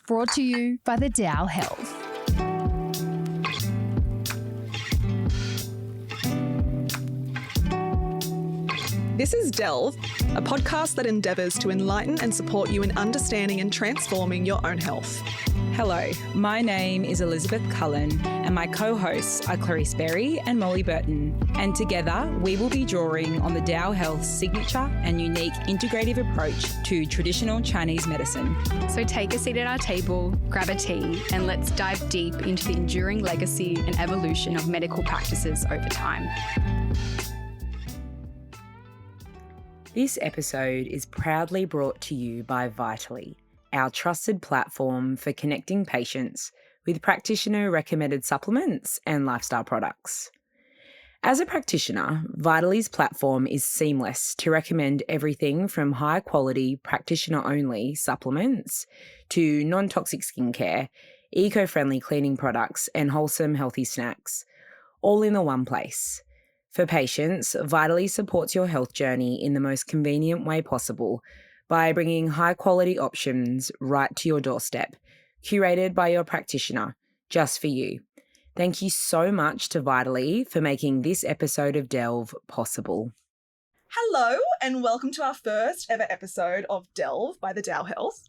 brought to you by the Dow Health. This is Delve, a podcast that endeavours to enlighten and support you in understanding and transforming your own health. Hello, my name is Elizabeth Cullen and my co-hosts are Clarice Berry and Molly Burton. And together we will be drawing on the Dow Health's signature and unique integrative approach to traditional Chinese medicine. So take a seat at our table, grab a tea, and let's dive deep into the enduring legacy and evolution of medical practices over time. This episode is proudly brought to you by Vitally, our trusted platform for connecting patients with practitioner-recommended supplements and lifestyle products. As a practitioner, Vitaly's platform is seamless to recommend everything from high-quality, practitioner-only supplements to non-toxic skincare, eco-friendly cleaning products, and wholesome, healthy snacks, all in the one place. For patients, Vitally supports your health journey in the most convenient way possible by bringing high-quality options right to your doorstep, curated by your practitioner, just for you. Thank you so much to Vitally for making this episode of Delve possible. Hello and welcome to our first ever episode of Delve by the Dow Health.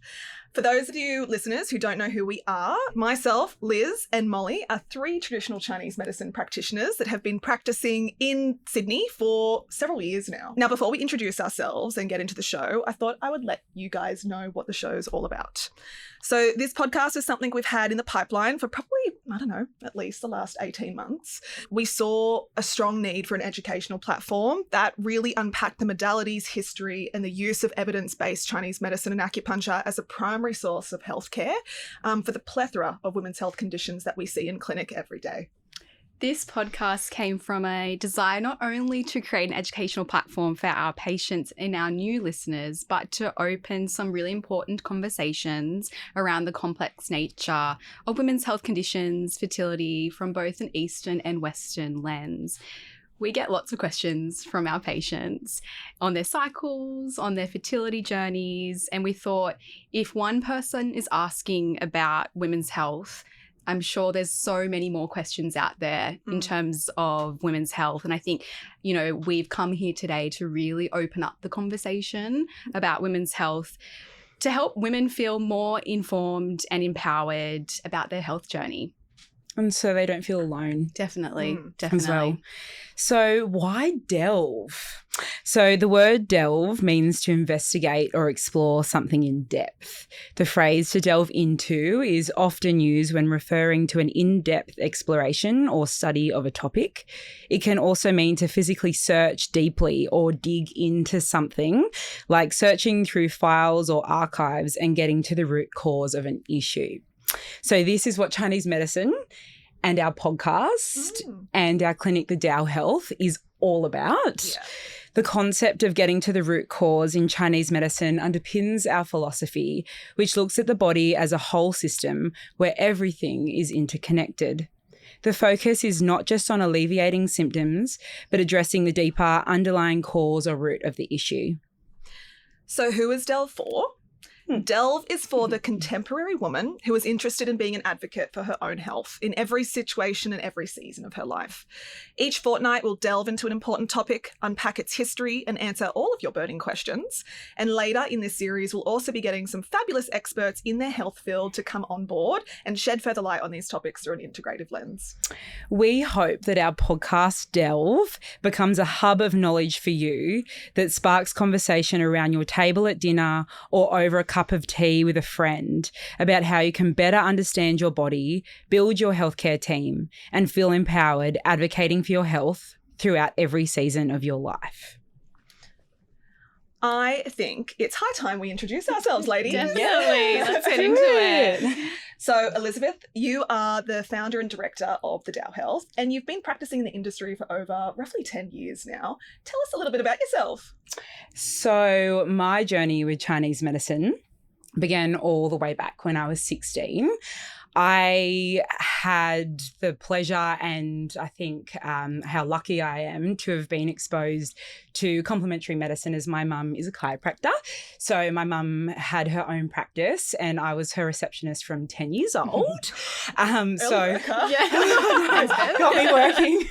For those of you listeners who don't know who we are, myself, Liz and Molly are three traditional Chinese medicine practitioners that have been practicing in Sydney for several years now. Now, before we introduce ourselves and get into the show, I thought I would let you guys know what the show's all about. So this podcast is something we've had in the pipeline for probably, at least the last 18 months. We saw a strong need for an educational platform that really unpacked the modalities, history, and the use of evidence-based Chinese medicine and acupuncture as a primary source of healthcare for the plethora of women's health conditions that we see in clinic every day. This podcast came from a desire not only to create an educational platform for our patients and our new listeners, but to open some really important conversations around the complex nature of women's health conditions, fertility, from both an Eastern and Western lens. We get lots of questions from our patients on their cycles, on their fertility journeys, and we thought if one person is asking about women's health, I'm sure there's so many more questions out there in terms of women's health. And I think, we've come here today to really open up the conversation about women's health to help women feel more informed and empowered about their health journey. And so they don't feel alone. Definitely. As well. So why delve? So the word delve means to investigate or explore something in depth. The phrase to delve into is often used when referring to an in-depth exploration or study of a topic. It can also mean to physically search deeply or dig into something, like searching through files or archives and getting to the root cause of an issue. So this is what Chinese medicine and our podcast and our clinic, the Dow Health, is all about. Yeah. The concept of getting to the root cause in Chinese medicine underpins our philosophy, which looks at the body as a whole system where everything is interconnected. The focus is not just on alleviating symptoms, but addressing the deeper underlying cause or root of the issue. So who is Delve for? Delve is for the contemporary woman who is interested in being an advocate for her own health in every situation and every season of her life. Each fortnight we'll delve into an important topic, unpack its history, and answer all of your burning questions. And later in this series, we'll also be getting some fabulous experts in their health field to come on board and shed further light on these topics through an integrative lens. We hope that our podcast Delve becomes a hub of knowledge for you that sparks conversation around your table at dinner or over a cup of tea with a friend about how you can better understand your body, build your healthcare team, and feel empowered advocating for your health throughout every season of your life. I think it's high time we introduce ourselves, ladies. Definitely. Let's get into it. So, Elizabeth, you are the founder and director of the Dow Health, and you've been practicing in the industry for over roughly 10 years now. Tell us a little bit about yourself. So, my journey with Chinese medicine began all the way back when I was 16. I had the pleasure and I think how lucky I am to have been exposed to complementary medicine, as my mum is a chiropractor. So my mum had her own practice and I was her receptionist from 10 years old. So got me working.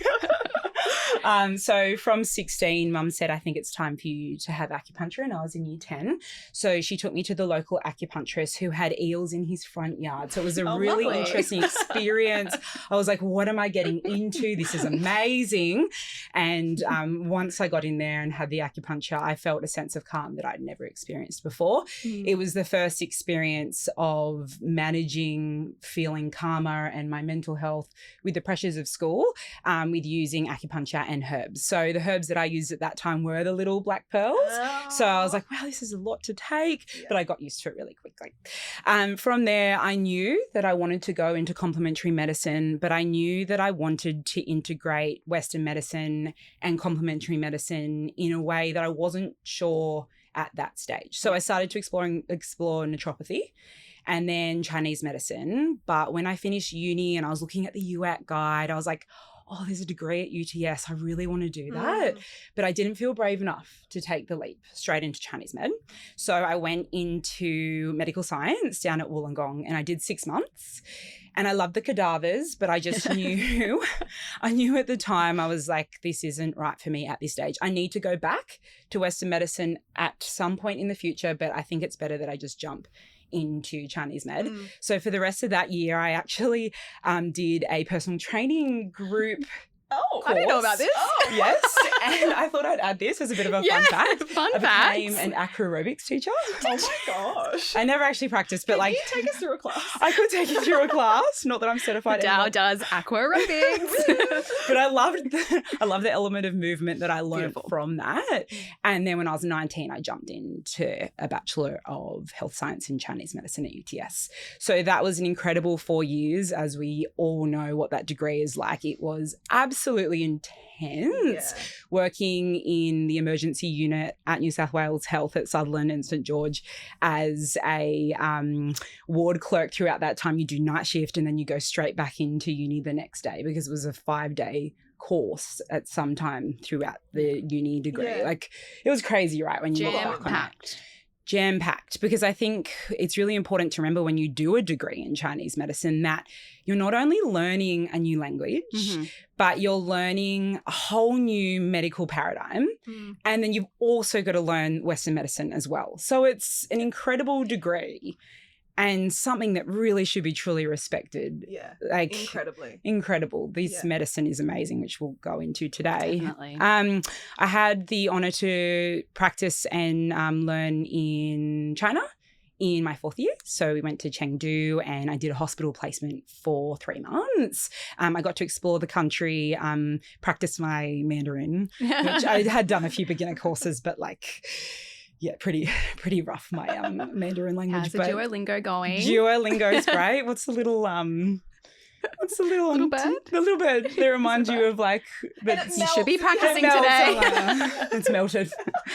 So from 16, Mum said, I think it's time for you to have acupuncture, and I was in year 10. So she took me to the local acupuncturist who had eels in his front yard. So it was a really interesting experience. I was like, what am I getting into? This is amazing. And once I got in there and had the acupuncture, I felt a sense of calm that I'd never experienced before. It was the first experience of managing feeling calmer and my mental health with the pressures of school, with using acupuncture and herbs. So the herbs that I used at that time were the little black pearls. So I was like, wow, this is a lot to take, but I got used to it really quickly. From there, I knew that I wanted to go into complementary medicine, but I knew that I wanted to integrate Western medicine and complementary medicine in a way that I wasn't sure at that stage. So I started to explore naturopathy and then Chinese medicine. But when I finished uni and I was looking at the UAT guide, I was like, oh, there's a degree at UTS. I really want to do that. But I didn't feel brave enough to take the leap straight into Chinese med. So I went into medical science down at Wollongong and I did 6 months. And I loved the cadavers, but I just knew, I knew at the time, I was like, this isn't right for me at this stage. I need to go back to Western medicine at some point in the future, but I think it's better that I just jump into Chinese med. So for the rest of that year, I actually did a personal training group course. I didn't know about this. Yes. And I thought I'd add this as a bit of a fun fact. Fun I fact. became an acroaerobics teacher. Oh my gosh. I never actually practiced, but Can you take us through a class? I could take you through a class. Not that I'm certified. Dow does aqua aerobics. But I loved the element of movement that I learned from that. And then when I was 19, I jumped into a Bachelor of Health Science in Chinese Medicine at UTS. So that was an incredible 4 years. As we all know what that degree is like, it was absolutely intense. Working in the emergency unit at New South Wales Health at Sutherland and St George as a ward clerk throughout that time. You do night shift and then you go straight back into uni the next day because it was a 5-day course at some time throughout the uni degree. Like it was crazy, right? When you look back on it. Jam-packed, because I think it's really important to remember when you do a degree in Chinese medicine that you're not only learning a new language, but you're learning a whole new medical paradigm. And then you've also got to learn Western medicine as well. So it's an incredible degree and something that really should be truly respected. Like incredible. This medicine is amazing, which we'll go into today. Definitely. I had the honor to practice and learn in China in my 4th year. So we went to Chengdu and I did a hospital placement for 3 months. I got to explore the country, practice my Mandarin, which I had done a few beginner courses, but like... yeah, pretty rough, my Mandarin language. How's the Duolingo going? Duolingo's great. What's the little little bird? The little bird that reminds you of like... You should be practicing today. It's melted.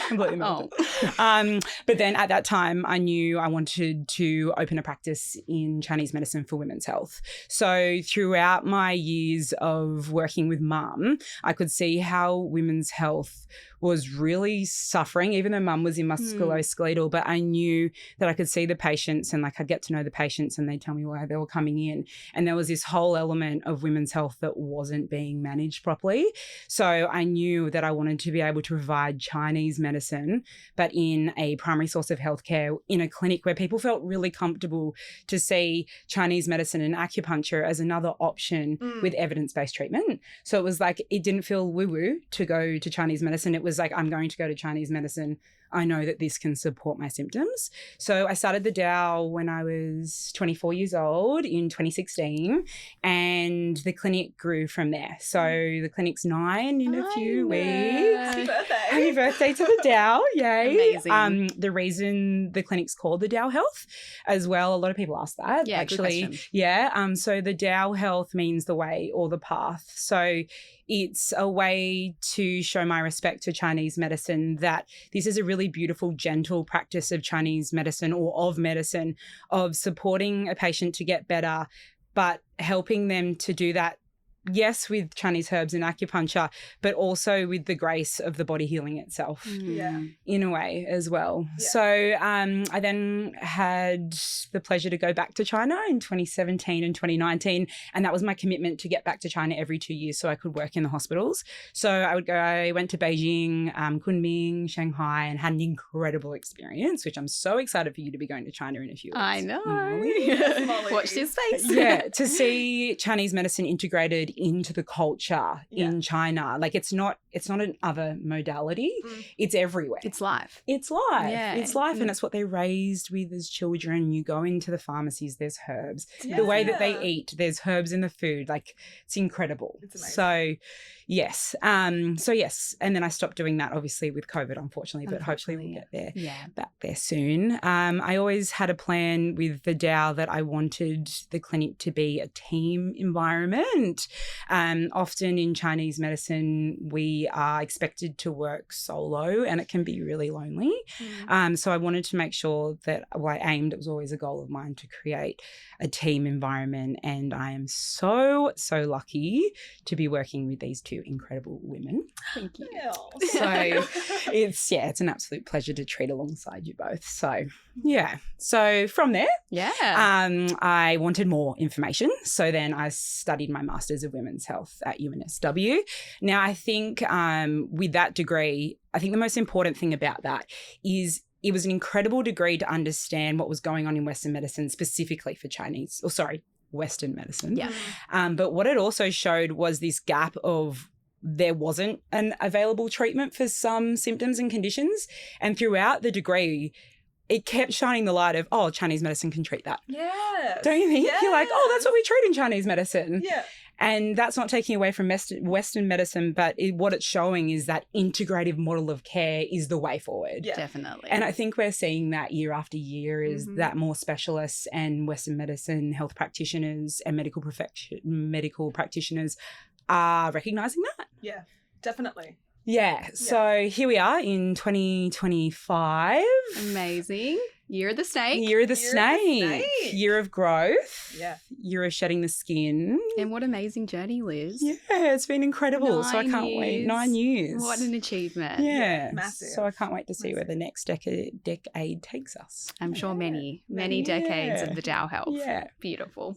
Completely melted. But then at that time, I knew I wanted to open a practice in Chinese medicine for women's health. So throughout my years of working with Mum, I could see how women's health was really suffering, even though Mum was in musculoskeletal, but I knew that I could see the patients and like I'd get to know the patients and they'd tell me why they were coming in. And there was this whole element of women's health that wasn't being managed properly. So I knew that I wanted to be able to provide Chinese medicine, but in a primary source of healthcare, in a clinic where people felt really comfortable to see Chinese medicine and acupuncture as another option with evidence-based treatment. So it was like, it didn't feel woo-woo to go to Chinese medicine. It was like, I'm going to go to Chinese medicine. I know that this can support my symptoms. So I started the Dow when I was 24 years old in 2016 and the clinic grew from there. So the clinic's 9 in a few weeks. Happy birthday. Happy birthday to the Dow. Yay. Amazing. The reason the clinic's called the Dow Health as well, a lot of people ask that. Yeah, actually. good question. Yeah. So the Dow Health means the way or the path. So it's a way to show my respect to Chinese medicine that this is a really beautiful, gentle practice of Chinese medicine or of medicine, of supporting a patient to get better, but helping them to do that, yes, with Chinese herbs and acupuncture, but also with the grace of the body healing itself in a way as well. Yeah. So I then had the pleasure to go back to China in 2017 and 2019, and that was my commitment to get back to China every 2 years so I could work in the hospitals. So I went to Beijing, Kunming, Shanghai, and had an incredible experience, which I'm so excited for you to be going to China in a few weeks. I know. Molly. Watch this space. Yeah, to see Chinese medicine integrated into the culture in China. Like it's not an other modality. It's everywhere. It's life. It's life. Yeah. It's life, and it's what they're raised with as children. You go into the pharmacies, there's herbs. The way that they eat, there's herbs in the food. Like it's incredible. It's amazing. So yes. Yes. And then I stopped doing that obviously with COVID, unfortunately, but hopefully we'll get there. Yeah. Back there soon. I always had a plan with the DAO that I wanted the clinic to be a team environment. Often in Chinese medicine, we are expected to work solo and it can be really lonely. So I wanted to make sure that it was always a goal of mine to create a team environment. And I am so, so lucky to be working with these two incredible women. Thank you. So it's an absolute pleasure to treat alongside you both. So so from there, I wanted more information. So then I studied my Masters of Women's Health at UNSW. Now I think with that degree, I think the most important thing about that is it was an incredible degree to understand what was going on in Western medicine, specifically for Western medicine. Yeah. But what it also showed was this gap of there wasn't an available treatment for some symptoms and conditions. And throughout the degree, it kept shining the light of, Chinese medicine can treat that. Yes. Don't you think? Yes. You're like, that's what we treat in Chinese medicine. Yeah. And that's not taking away from Western medicine, but what it's showing is that integrative model of care is the way forward. Yeah. Definitely. And I think we're seeing that year after year is that more specialists and Western medicine health practitioners and medical practitioners are recognising that. Yeah, definitely. Yeah. So here we are in 2025. Amazing. Year of the snake. Year of the snake. Year of growth. Yeah. Year of shedding the skin. And what amazing journey, Liz. Yeah, it's been incredible. So I can't wait. 9 years. What an achievement. Yeah. Massive. So I can't wait to see where the next decade takes us. I'm sure many decades of the DAO Health. Yeah. Beautiful.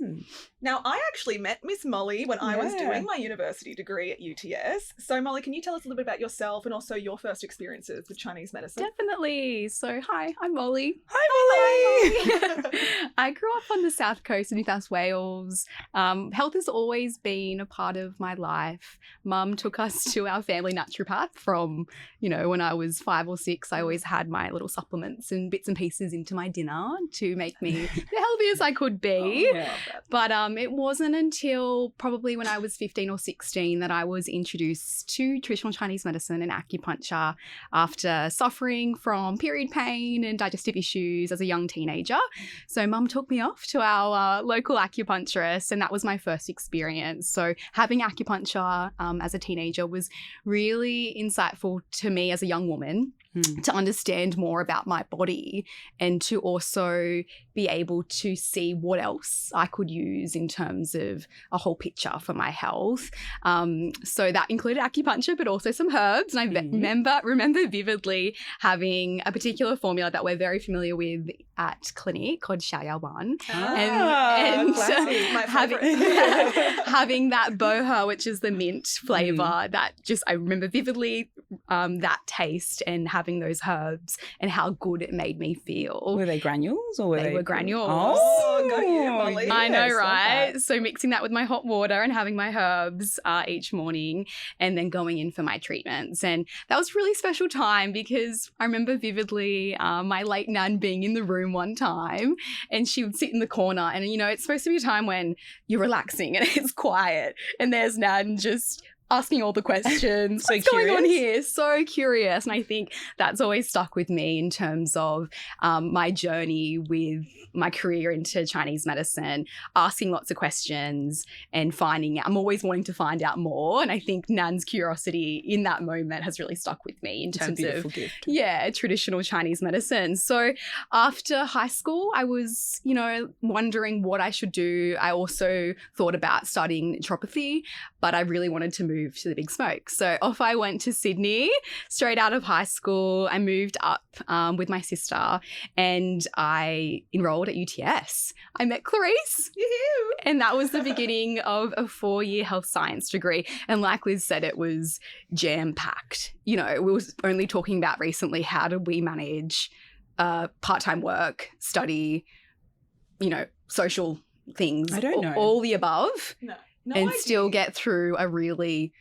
Now, I actually met Miss Molly when I was doing my university degree at UTS. So, Molly, can you tell us a little bit about yourself and also your first experiences with Chinese medicine? Definitely. So, hi, I'm Molly. Hi, Molly. I grew up on the south coast of New South Wales. Health has always been a part of my life. Mum took us to our family naturopath from, when I was 5 or 6. I always had my little supplements and bits and pieces into my dinner to make me the healthiest I could be. But it wasn't until probably when I was 15 or 16 that I was introduced to traditional Chinese medicine and acupuncture after suffering from period pain and digestive issues as a young teenager. So Mum took me off to our local acupuncturist, and that was my first experience. So having acupuncture as a teenager was really insightful to me as a young woman to understand more about my body and to also be able to see what else I could use in terms of a whole picture for my health. So that included acupuncture, but also some herbs. And I remember vividly having a particular formula that we're very familiar with at clinic called Xiaoyawan. And having that boho, which is the mint flavour, that just, I remember vividly that taste and having those herbs and how good it made me feel. Were they granules or they were granules? Oh, go you, Molly. I know, right? So mixing that with my hot water and having my herbs each morning and then going in for my treatments. And that was a really special time because I remember vividly my late nan being in the room one time and she would sit in the corner and, it's supposed to be a time when you're relaxing and it's quiet and there's nan just asking all the questions. What's going on here? So curious. And I think that's always stuck with me in terms of my journey with my career into Chinese medicine, asking lots of questions and finding out. I'm always wanting to find out more. And I think Nan's curiosity in that moment has really stuck with me in terms of, gift. yeah, traditional Chinese medicine. So after high school, I was, you know, wondering what I should do. I also thought about studying naturopathy, but I really wanted to move to the big smoke. So off I went to Sydney straight out of high school. I moved up with my sister and I enrolled at UTS. I met Clarice. Yoo-hoo. And that was the beginning of a 4-year health science degree. And like Liz said, it was jam-packed. You know, we was only talking about recently, how do we manage part-time work, study, you know, social things. I don't know. All the above. No and idea. still get through a really,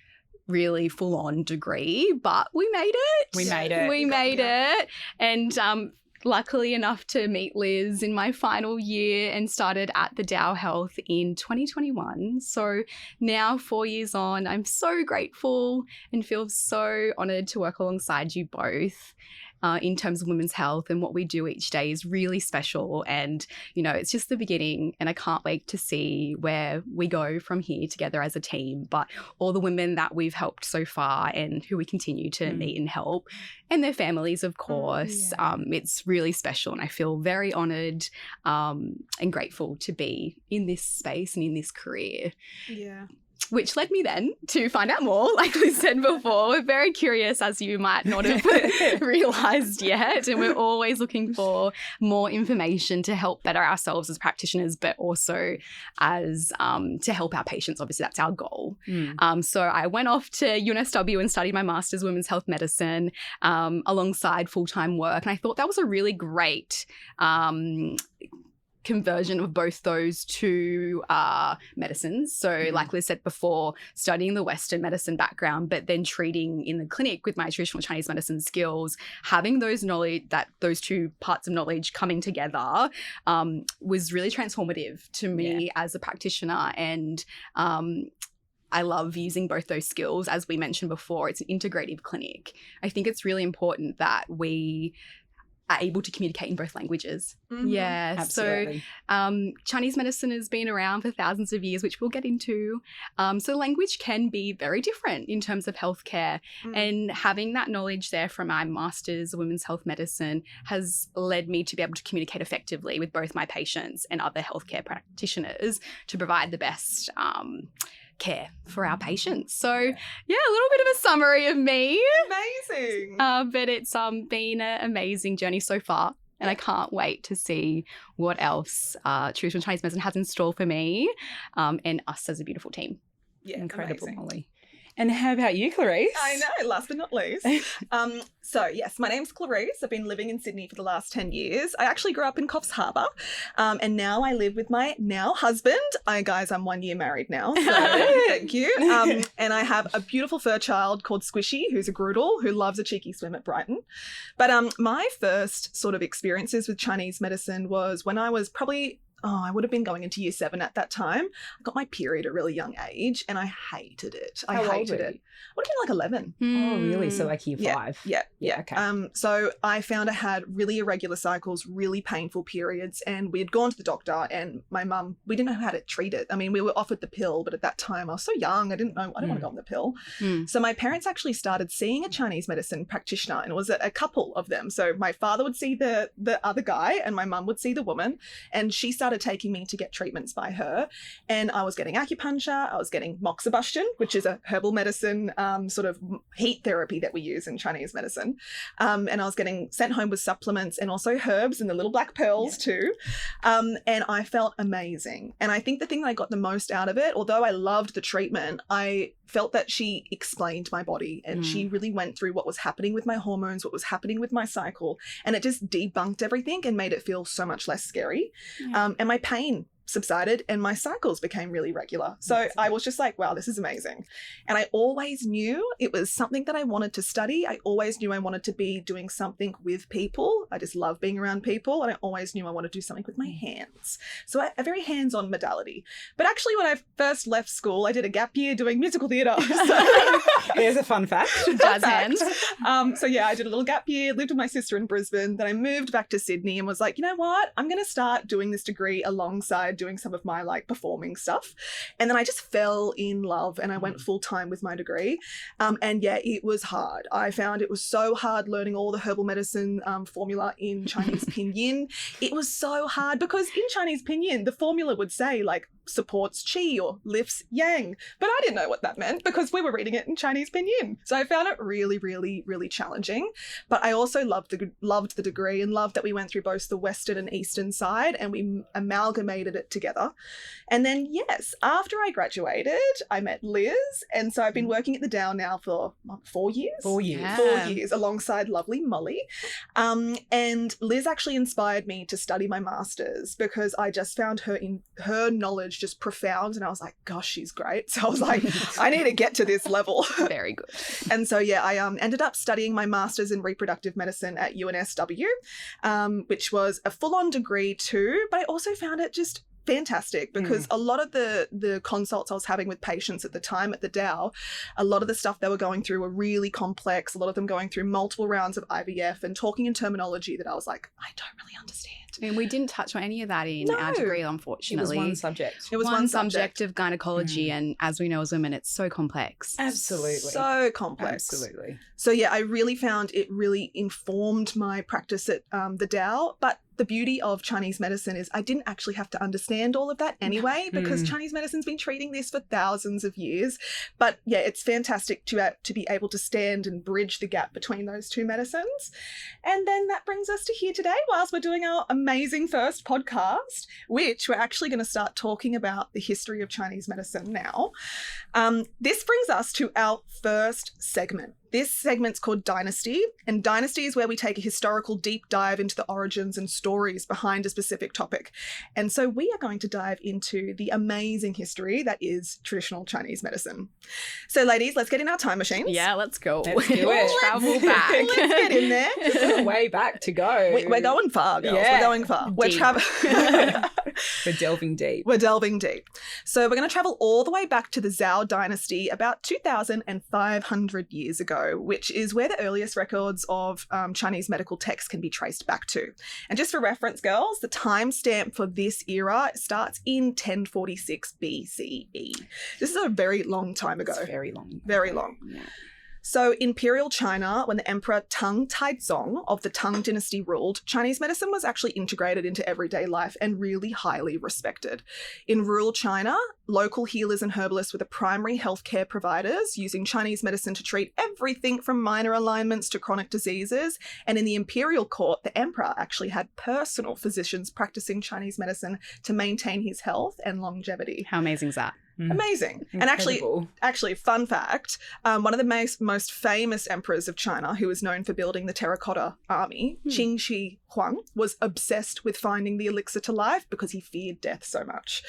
really full-on degree. But we made it. We made it. We made it. And luckily enough to meet Liz in my final year and started at the Dow Health in 2021. So now 4 years on, I'm so grateful and feel so honoured to work alongside you both. In terms of women's health, and what we do each day is really special. And, you know, it's just the beginning, and I can't wait to see where we go from here together as a team. But all the women that we've helped so far and who we continue to meet and help, and their families, of course, it's really special. And I feel very honoured and grateful to be in this space and in this career. Yeah. Which led me then to find out more, like we said before. We're very curious, as you might not have realised yet, and we're always looking for more information to help better ourselves as practitioners, but also as to help our patients. Obviously, that's our goal. So I went off to UNSW and studied my Master's Women's Health Medicine alongside full-time work, and I thought that was a really great conversion of both those two medicines. So like Liz said before, studying the Western medicine background, but then treating in the clinic with my traditional Chinese medicine skills, having those knowledge, that those two parts of knowledge coming together was really transformative to me as a practitioner. And I love using both those skills. As we mentioned before, it's an integrative clinic. I think it's really important that we are able to communicate in both languages. Yeah. Absolutely. So Chinese medicine has been around for thousands of years, which we'll get into. So language can be very different in terms of healthcare. And having that knowledge there from my Master's of Women's Health Medicine has led me to be able to communicate effectively with both my patients and other healthcare practitioners to provide the best care for our patients. So yeah, a little bit of a summary of me. Amazing. But it's been an amazing journey so far. And I can't wait to see what else traditional Chinese medicine has in store for me and us as a beautiful team. Yeah, Incredible, amazing. Molly. And how about you, Clarice? I know, last but not least. So yes, my name's Clarice. I've been living in Sydney for the last 10 years. I actually grew up in Coffs Harbour, and now I live with my now husband. I'm 1 year married now, so thank you. And I have a beautiful fur child called Squishy, who's a groodle, who loves a cheeky swim at Brighton. But my first sort of experiences with Chinese medicine was when I was probably I would have been going into year 7 at that time. I got my period at a really young age and I hated it. I hated it. I would have been like 11. Oh, really? So like year 5? Yeah. Okay. So I found I had really irregular cycles, really painful periods, and we had gone to the doctor, and my mum, we didn't know how to treat it. I mean, we were offered the pill, but at that time I was so young, I didn't want to go on the pill. So my parents actually started seeing a Chinese medicine practitioner, and it was a couple of them. So my father would see the other guy and my mum would see the woman, and she started taking me to get treatments by her. And I was getting acupuncture, I was getting moxibustion, which is a herbal medicine sort of heat therapy that we use in Chinese medicine. And I was getting sent home with supplements and also herbs and the little black pearls too. And I felt amazing. And I think the thing that I got the most out of it, although I loved the treatment, I felt that she explained my body, and she really went through what was happening with my hormones, what was happening with my cycle, and it just debunked everything and made it feel so much less scary. And my pain subsided and my cycles became really regular. So I was just like, wow, this is amazing. And I always knew it was something that I wanted to study. I always knew I wanted to be doing something with people. I just love being around people. And I always knew I wanted to do something with my hands. So a very hands-on modality. But actually, when I first left school, I did a gap year doing musical theatre. So here's a fun fact. Jazz hands. So yeah, I did a little gap year, lived with my sister in Brisbane. Then I moved back to Sydney and was like, you know what? I'm going to start doing this degree alongside doing some of my like performing stuff. And then I just fell in love and I went full time with my degree. And yeah, it was hard. I found it was so hard learning all the herbal medicine formula in Chinese pinyin. It was so hard because in Chinese pinyin, the formula would say like supports qi or lifts yang. But I didn't know what that meant because we were reading it in Chinese pinyin. So I found it really, really, really challenging. But I also loved the degree and loved that we went through both the Western and Eastern side and we amalgamated it together. And then, yes, after I graduated, I met Liz. And so I've been working at the DAO now for 4 years? 4 years. Yeah. 4 years alongside lovely Molly. And Liz actually inspired me to study my master's because I just found her knowledge just profound. And I was like, gosh, she's great. So I was like, I need to get to this level. Very good. And so, yeah, I ended up studying my master's in reproductive medicine at UNSW, which was a full-on degree too, but I also found it just fantastic because a lot of the consults I was having with patients at the time at the DAO, a lot of the stuff they were going through were really complex, a lot of them going through multiple rounds of IVF and talking in terminology that I was like, I don't really understand. And we didn't touch on any of that in our degree, unfortunately. It was one subject. It was one subject of gynecology, and as we know as women, it's so complex. Absolutely. So complex. Absolutely. So yeah, I really found it really informed my practice at the DAO. But the beauty of Chinese medicine is I didn't actually have to understand all of that anyway because Chinese medicine's been treating this for thousands of years. But yeah, it's fantastic to be able to stand and bridge the gap between those two medicines. And then that brings us to here today whilst we're doing our amazing first podcast, which we're actually going to start talking about the history of Chinese medicine now. This brings us to our first segment. This segment's called Dynasty, and Dynasty is where we take a historical deep dive into the origins and stories behind a specific topic. And so we are going to dive into the amazing history that is traditional Chinese medicine. So ladies, let's get in our time machines. Yeah, let's go. Let's do it. Travel back. Let's get in there. There's way back to go. We're going far, girls. Yeah. We're going far. We're Deep. We're delving deep. We're delving deep. So we're going to travel all the way back to the Zhou dynasty about 2,500 years ago, which is where the earliest records of Chinese medical texts can be traced back to. And just for reference, girls, the timestamp for this era starts in 1046 BCE. This is a very long time ago. It's very long. Very long. Yeah. So Imperial China, when the Emperor Tang Taizong of the Tang dynasty ruled, Chinese medicine was actually integrated into everyday life and really highly respected. In rural China, local healers and herbalists were the primary healthcare providers, using Chinese medicine to treat everything from minor alignments to chronic diseases. And in the imperial court, the emperor actually had personal physicians practicing Chinese medicine to maintain his health and longevity. How amazing is that? Amazing. Incredible. And actually, fun fact, one of the most famous emperors of China, who was known for building the terracotta army, Qin Shi Huang, was obsessed with finding the elixir to life because he feared death so much,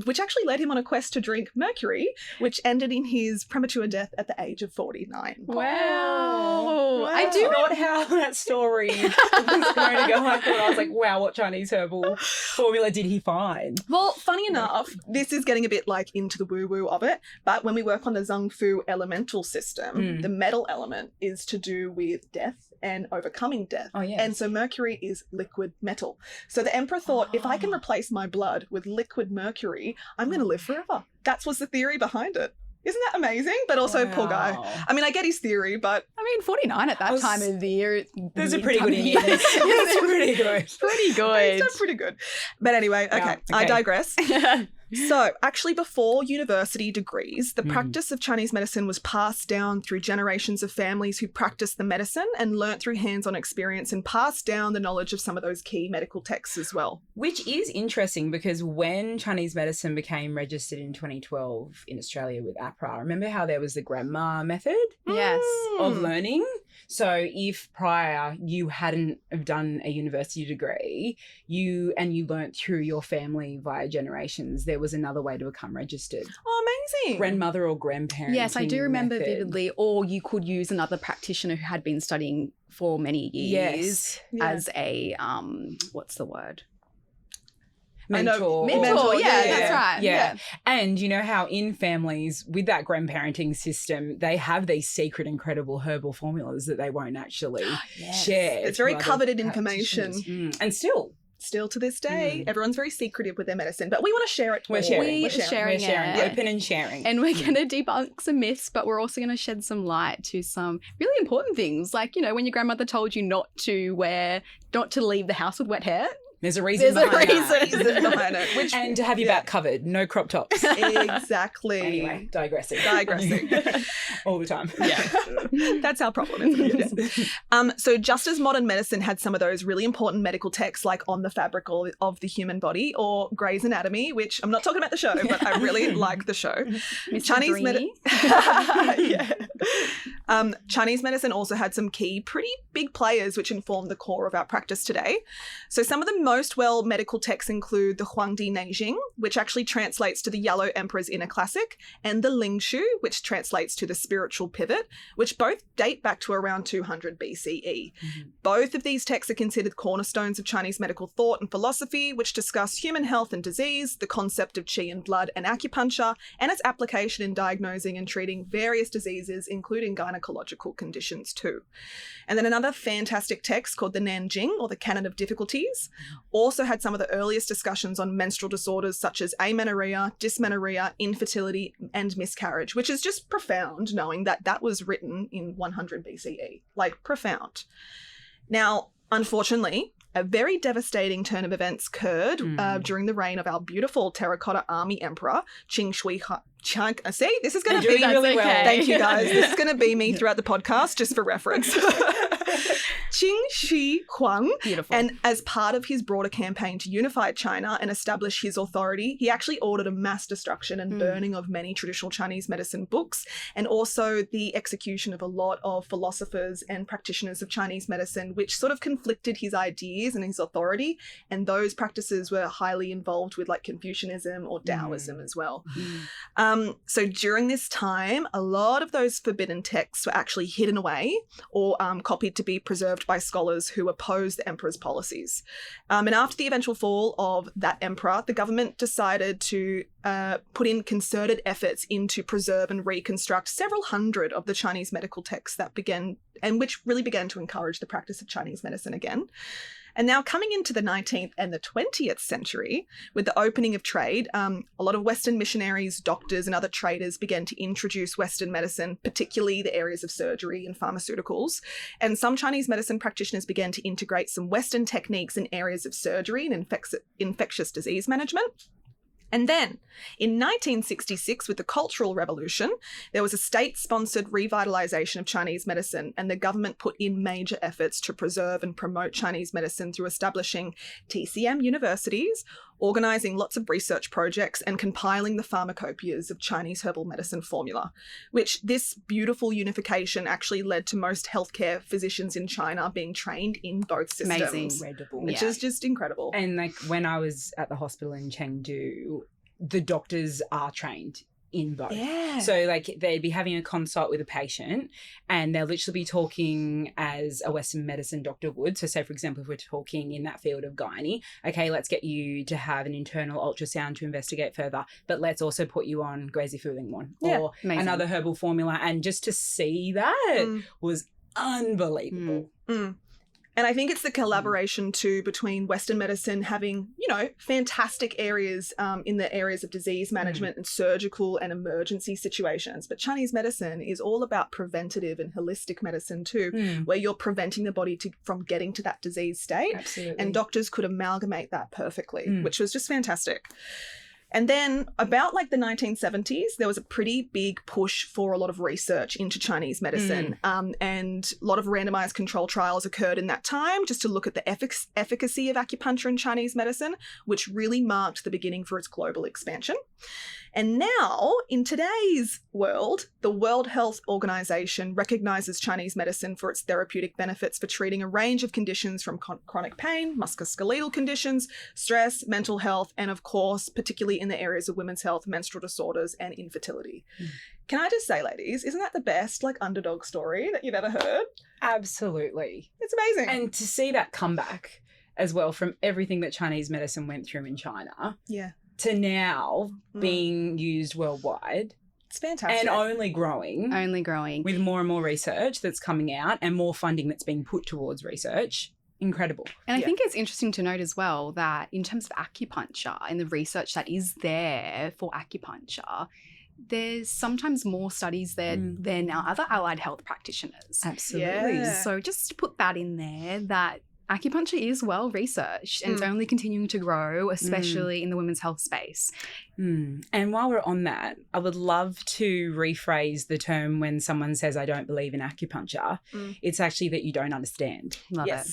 which actually led him on a quest to drink mercury, which ended in his premature death at the age of 49. Wow. I do Not how that story was going to go. I thought, I was like, wow, what Chinese herbal formula did he find? Well, funny enough, this is getting a bit like into the woo-woo of it, but when we work on the Zheng Fu elemental system, the metal element is to do with death and overcoming death. Oh, yes. And so mercury is liquid metal. So the emperor thought, if I can replace my blood with liquid mercury, I'm going to live forever. That was the theory behind it. Isn't that amazing? But also, poor guy. I mean, I get his theory, but... I mean, 49 at that time of the year. Those are pretty good years. That's pretty good. Pretty He's good. done pretty good. But anyway, okay, Wow, I digress. So, actually, before university degrees, the practice of Chinese medicine was passed down through generations of families who practiced the medicine and learnt through hands-on experience and passed down the knowledge of some of those key medical texts as well. Which is interesting because when Chinese medicine became registered in 2012 in Australia with APRA, remember how there was the grandma method Yes. of learning? So if prior you hadn't have done a university degree, you learnt through your family via generations, there was another way to become registered. Oh, amazing. Grandmother or grandparent. Yes, I do remember method. vividly. Or you could use another practitioner who had been studying for many years as a, what's the word? Mentor. Mentor, yeah, that's right. Yeah. And you know how in families with that grandparenting system, they have these secret, incredible herbal formulas that they won't actually share. It's very to other coveted information. practitioners. And still to this day, everyone's very secretive with their medicine, but we want to share it. We're sharing. We're sharing it. Open and sharing. And we're going to debunk some myths, but we're also going to shed some light to some really important things. Like, you know, when your grandmother told you not to leave the house with wet hair. There's a reason behind it. Which, and to have your back covered, no crop tops. Exactly. Anyway, digressing. All the time. Yeah. That's our problem, isn't it? So just as modern medicine had some of those really important medical texts like On the Fabric of the Human Body or Grey's Anatomy, which I'm not talking about the show, but I really like the show. Chinese Chinese medicine also had some key, pretty big players which informed the core of our practice today. So some of the most medical texts include the Huangdi Neijing, which actually translates to the Yellow Emperor's Inner Classic, and the Lingshu, which translates to the Spiritual Pivot, which both date back to around 200 BCE. Both of these texts are considered cornerstones of Chinese medical thought and philosophy, which discuss human health and disease, the concept of qi and blood and acupuncture, and its application in diagnosing and treating various diseases, including gynecological conditions too. And then another fantastic text called the Nanjing, or the Canon of Difficulties, also had some of the earliest discussions on menstrual disorders such as amenorrhea, dysmenorrhea, infertility, and miscarriage, which is just profound knowing that that was written in 100 BCE. Like, profound. Now, unfortunately, a very devastating turn of events occurred during the reign of our beautiful terracotta army emperor, Qing Shi Huang. See, this is going to be really well. Thank you, guys. This is going to be me throughout the podcast, just for reference. Qing Shi Huang. Beautiful. And as part of his broader campaign to unify China and establish his authority, he actually ordered a mass destruction and burning of many traditional Chinese medicine books, and also the execution of a lot of philosophers and practitioners of Chinese medicine, which sort of conflicted his ideas and his authority. And those practices were highly involved with like Confucianism or Taoism as well. So during this time, a lot of those forbidden texts were actually hidden away or copied to be preserved by scholars who opposed the emperor's policies. And after the eventual fall of that emperor, the government decided to put in concerted efforts into preserve and reconstruct several hundred of the Chinese medical texts that began, and which really began to encourage the practice of Chinese medicine again. And now coming into the 19th and the 20th century, with the opening of trade, a lot of Western missionaries, doctors and other traders began to introduce Western medicine, particularly the areas of surgery and pharmaceuticals. And some Chinese medicine practitioners began to integrate some Western techniques in areas of surgery and infectious disease management. And then, in 1966, with the Cultural Revolution, there was a state-sponsored revitalization of Chinese medicine, and the government put in major efforts to preserve and promote Chinese medicine through establishing TCM universities, organizing lots of research projects, and compiling the pharmacopoeias of Chinese herbal medicine formula, which this beautiful unification actually led to most healthcare physicians in China being trained in both systems. Amazing. Incredible. Which is just incredible. And like when I was at the hospital in Chengdu, the doctors are trained in both. Yeah. So like they'd be having a consult with a patient and they'll literally be talking as a Western medicine doctor would. So say, for example, if we're talking in that field of gynae, okay, let's get you to have an internal ultrasound to investigate further, but let's also put you on Grazifuling or another herbal formula. And just to see that was unbelievable. And I think it's the collaboration too between Western medicine having, you know, fantastic areas in the areas of disease management and surgical and emergency situations. But Chinese medicine is all about preventative and holistic medicine too, where you're preventing the body from getting to that disease state. Absolutely. And doctors could amalgamate that perfectly, which was just fantastic. And then about like the 1970s, there was a pretty big push for a lot of research into Chinese medicine. And a lot of randomized control trials occurred in that time just to look at the efficacy of acupuncture in Chinese medicine, which really marked the beginning for its global expansion. And now, in today's world, the World Health Organization recognizes Chinese medicine for its therapeutic benefits for treating a range of conditions from chronic pain, musculoskeletal conditions, stress, mental health, and of course, particularly in the areas of women's health, menstrual disorders, and infertility. Can I just say, ladies, isn't that the best like underdog story that you've ever heard? Absolutely. It's amazing. And to see that comeback as well from everything that Chinese medicine went through in China to now being used worldwide. It's fantastic. And only growing. Only growing. With more and more research that's coming out and more funding that's being put towards research. Incredible. And I think it's interesting to note as well that in terms of acupuncture and the research that is there for acupuncture, there's sometimes more studies there than our other allied health practitioners. Absolutely. Yeah. So just to put that in there, that acupuncture is well researched and it's only continuing to grow, especially in the women's health space. And while we're on that, I would love to rephrase the term when someone says, I don't believe in acupuncture. It's actually that you don't understand. Love it.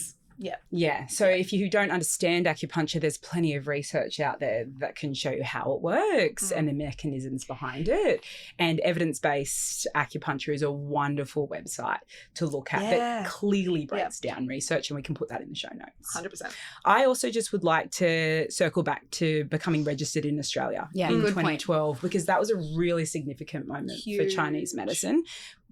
Yeah. So if you don't understand acupuncture, there's plenty of research out there that can show you how it works and the mechanisms behind it. And evidence-based acupuncture is a wonderful website to look at that clearly breaks down research, and we can put that in the show notes. 100%. I also just would like to circle back to becoming registered in Australia in good 2012 because that was a really significant moment for Chinese medicine.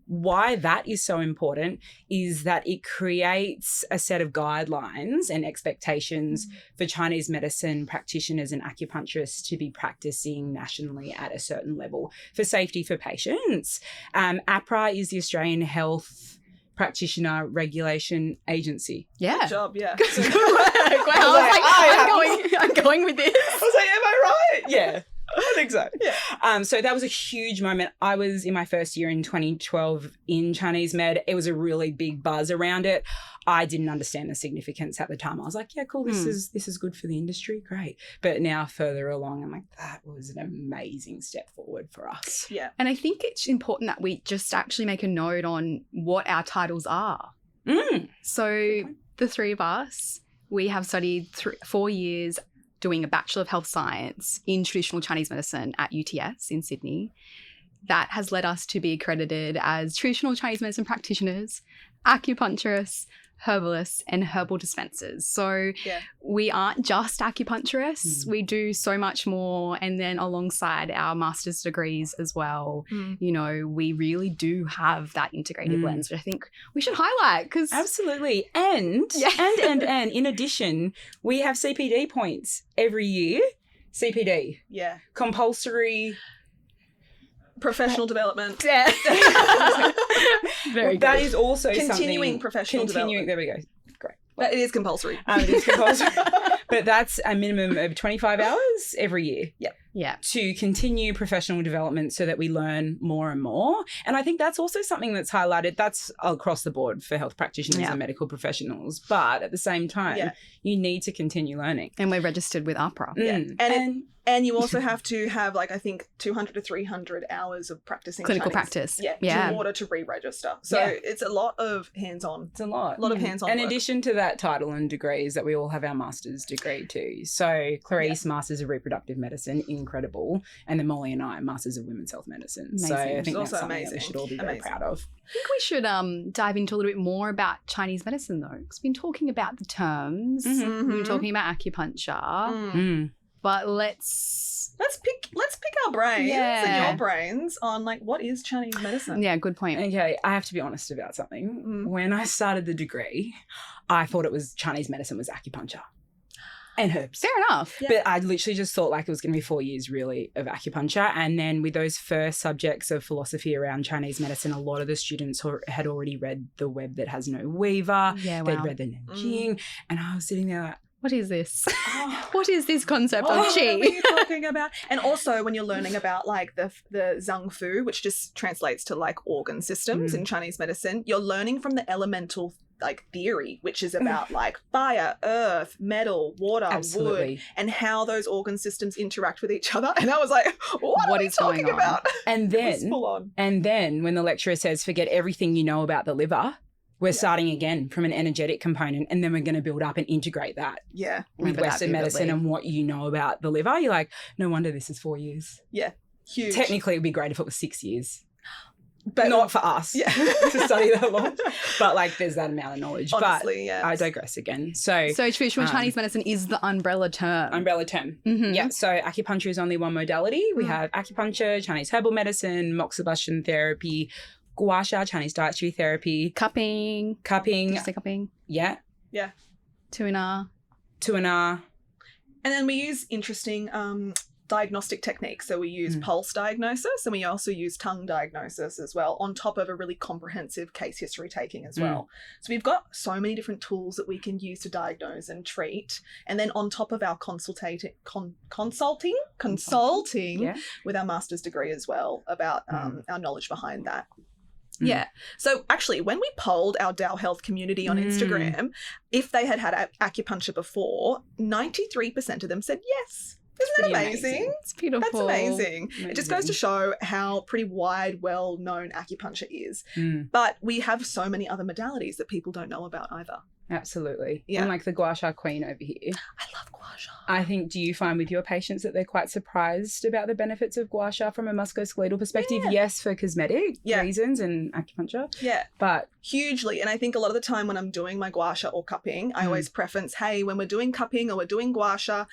Why that is so important is that it creates a set of guidelines and expectations for Chinese medicine practitioners and acupuncturists to be practicing nationally at a certain level for safety for patients. APRA is the Australian Health Practitioner Regulation Agency. Yeah. Good job, yeah. Good work. I was like, I'm going with this. I was like, am I right? Yeah. I think so. Yeah. So that was a huge moment. I was in my first year in 2012 in Chinese med. It was a really big buzz around it. I didn't understand the significance at the time. I was like, yeah, cool. This is good for the industry. Great. But now further along, I'm like, that was an amazing step forward for us. Yeah. And I think it's important that we just actually make a note on what our titles are. So the three of us, we have studied 4 years doing a Bachelor of Health Science in traditional Chinese medicine at UTS in Sydney. That has led us to be accredited as traditional Chinese medicine practitioners, acupuncturists, herbalists, and herbal dispensers. So we aren't just acupuncturists. We do so much more. And then alongside our master's degrees as well, you know, we really do have that integrative lens, which I think we should highlight because absolutely. And in addition, we have CPD points every year. CPD. Yeah. Compulsory professional development. Yeah. Very good. That is also continuing professional development. There we go. Great. But it is compulsory. It is compulsory. But that's a minimum of 25 hours every year. Yeah. To continue professional development so that we learn more and more. And I think that's also something that's highlighted. That's across the board for health practitioners and medical professionals. But at the same time, you need to continue learning. And we're registered with APRA. And you also have to have, like, I think 200 to 300 hours of practicing clinical Chinese. practice. In order to re-register. So it's a lot of hands-on. It's a lot. A lot of hands-on In work. addition to that title and degrees that we all have our master's degree too. So Clarice, Masters of Reproductive Medicine, incredible. And then Molly and I, Masters of Women's Health Medicine. Amazing. So I think It's that's also something that we should all be very proud of. I think we should dive into a little bit more about Chinese medicine though, because we've been talking about the terms. We've been talking about acupuncture. But let's pick our brains and Yeah. your brains on, like, what is Chinese medicine? Yeah, good point. Okay, I have to be honest about something. When I started the degree, I thought it was Chinese medicine was acupuncture and herbs. Fair enough. Yeah. But I literally just thought like it was going to be 4 years really of acupuncture. And then with those first subjects of philosophy around Chinese medicine, a lot of the students had already read The Web That Has No Weaver. Yeah, They'd wow. read the Nanjing. And I was sitting there like, What is this? What is this concept of What are qi? you talking about? And also when you're learning about, like, the zhang fu, which just translates to, like, organ systems in Chinese medicine, you're learning from the elemental like theory, which is about like fire, earth, metal, water, wood, and how those organ systems interact with each other. And I was like, what are we talking about? And then, full on. And then when the lecturer says, forget everything you know about the liver, we're starting again from an energetic component, and then we're going to build up and integrate that with Western medicine and what you know about the liver. You're like, no wonder this is 4 years. Yeah, huge. Technically, it would be great if it was 6 years. But not for us to study that long. But like there's that amount of knowledge. Honestly, but I digress again. So traditional Chinese medicine is the umbrella term. Mm-hmm. Yeah. So acupuncture is only one modality. We have acupuncture, Chinese herbal medicine, moxibustion therapy, gua sha, Chinese dietary therapy. Cupping. Did you say cupping? Yeah. Yeah. Tuina. And then we use interesting diagnostic techniques. So we use pulse diagnosis, and we also use tongue diagnosis as well, on top of a really comprehensive case history taking as well. So we've got so many different tools that we can use to diagnose and treat. And then on top of our consulting with our master's degree as well about our knowledge behind that. Yeah. So actually, when we polled our Dao Health community on Instagram, if they had had acupuncture before, 93% of them said yes. Isn't that amazing? It's beautiful. That's amazing. It just goes to show how pretty wide, well-known acupuncture is. But we have so many other modalities that people don't know about either. Absolutely. Yeah. And like the gua sha queen over here. I love gua sha. I think, do you find with your patients that they're quite surprised about the benefits of gua sha from a musculoskeletal perspective? Yeah. Yes, for cosmetic reasons and acupuncture. Yeah. But hugely. And I think a lot of the time when I'm doing my gua sha or cupping, I always preference, hey, when we're doing cupping or we're doing gua sha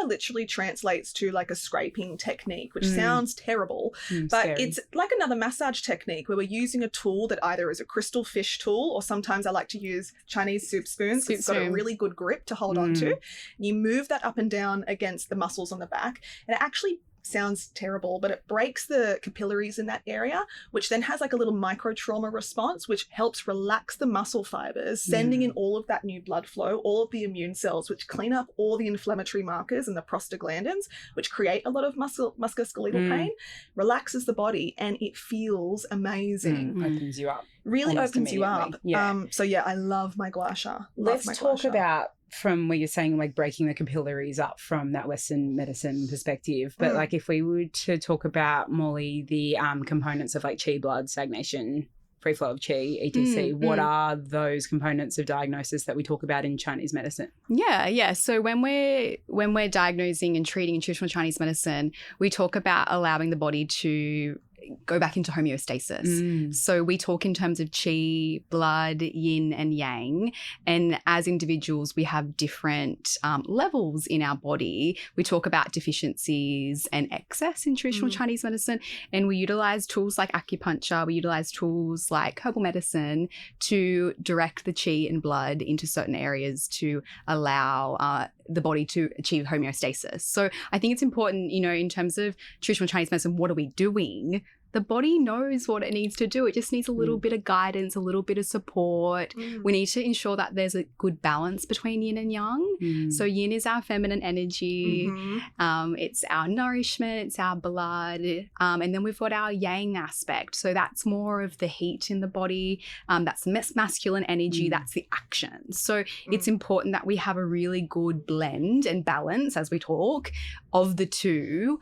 literally translates to like a scraping technique, which sounds terrible, but scary. It's like another massage technique where we're using a tool that either is a crystal fish tool, or sometimes I like to use Chinese soup spoons. It's got a really good grip to hold on to. You move that up and down against the muscles on the back, and it actually sounds terrible, but it breaks the capillaries in that area, which then has like a little micro trauma response, which helps relax the muscle fibers, sending in all of that new blood flow, all of the immune cells, which clean up all the inflammatory markers and the prostaglandins, which create a lot of musculoskeletal pain, relaxes the body, and it feels amazing. Opens you up. Really opens you up. Yeah. So yeah, I love my gua sha. Let's talk about, from where you're saying like breaking the capillaries up from that Western medicine perspective, but like if we were to talk about, Molly, the components of like qi blood, stagnation, free flow of qi, etc. What are those components of diagnosis that we talk about in Chinese medicine? Yeah. So when we're diagnosing and treating in traditional Chinese medicine, we talk about allowing the body to go back into homeostasis. So we talk in terms of qi, blood, yin and yang. And as individuals, we have different levels in our body. We talk about deficiencies and excess in traditional Chinese medicine. And we utilize tools like acupuncture. We utilize tools like herbal medicine to direct the qi and blood into certain areas to allow the body to achieve homeostasis. So I think it's important, in terms of traditional Chinese medicine, what are we doing? The body knows what it needs to do. It just needs a little bit of guidance, a little bit of support. We need to ensure that there's a good balance between yin and yang. So yin is our feminine energy. It's our nourishment. It's our blood. And then we've got our yang aspect. So that's more of the heat in the body. That's masculine energy. That's the action. So it's important that we have a really good blend and balance, as we talk, of the two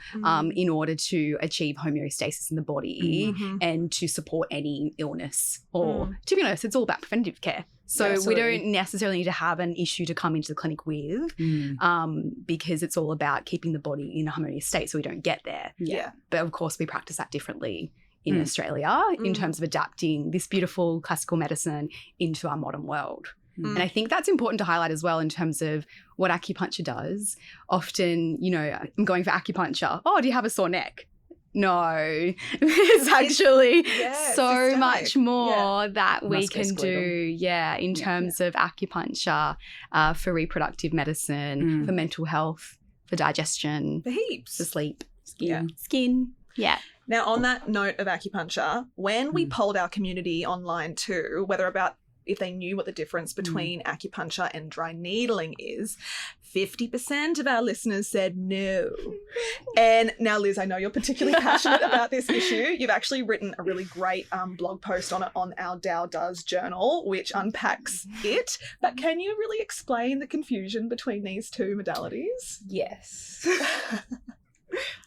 in order to achieve homeostasis in the body and to support any illness. Or, to be honest, it's all about preventative care. So we don't necessarily need to have an issue to come into the clinic with because it's all about keeping the body in a harmonious state so we don't get there. But of course, we practice that differently in Australia in terms of adapting this beautiful classical medicine into our modern world. And I think that's important to highlight as well in terms of what acupuncture does. Often, I'm going for acupuncture. Oh, do you have a sore neck? No, there's actually so much more that we can do, in terms of acupuncture for reproductive medicine, for mental health, for digestion, for heaps, for sleep, skin. Yeah. Now, on that note of acupuncture, when we polled our community online too, whether if they knew what the difference between acupuncture and dry needling is, 50% of our listeners said no. And now, Liz, I know you're particularly passionate about this issue. You've actually written a really great blog post on it on our Tao Does journal, which unpacks it. But can you really explain the confusion between these two modalities? Yes.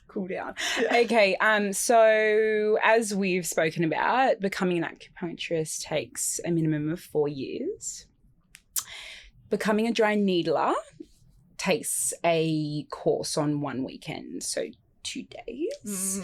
Cool down. Yeah. Okay, so as we've spoken about, becoming an acupuncturist takes a minimum of 4 years. Becoming a dry needler takes a course on 1 weekend, so 2 days.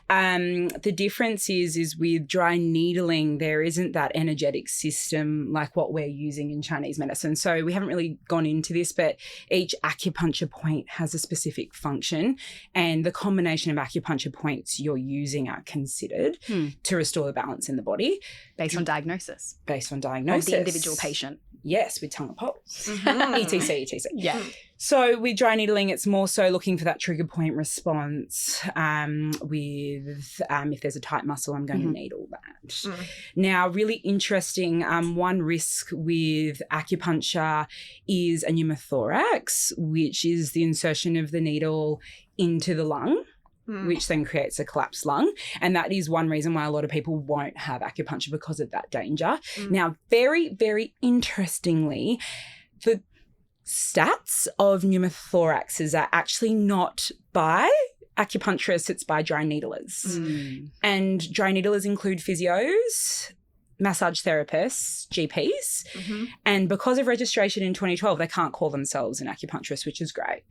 The difference is with dry needling, there isn't that energetic system like what we're using in Chinese medicine. So we haven't really gone into this, but each acupuncture point has a specific function, and the combination of acupuncture points you're using are considered to restore the balance in the body. Based on diagnosis. Based on diagnosis. Of the individual patient. Yes, with tongue and pulse. etc. Yeah. So with dry needling, it's more so looking for that trigger point response with if there's a tight muscle, I'm going to needle that. Now, really interesting, one risk with acupuncture is a pneumothorax, which is the insertion of the needle into the lung, which then creates a collapsed lung. And that is one reason why a lot of people won't have acupuncture, because of that danger. Now, very, very interestingly, the stats of pneumothoraxes are actually not by acupuncturists, it's by dry needlers. And dry needlers include physios, massage therapists, GPs, and because of registration in 2012, they can't call themselves an acupuncturist, which is great.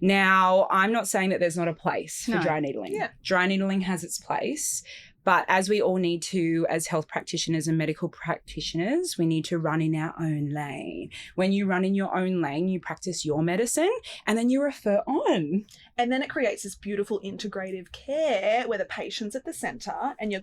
Now, I'm not saying that there's not a place for dry needling. Yeah. Dry needling has its place, but as we all need to, as health practitioners and medical practitioners, we need to run in our own lane. When you run in your own lane, you practice your medicine and then you refer on. And then it creates this beautiful integrative care where the patient's at the centre and you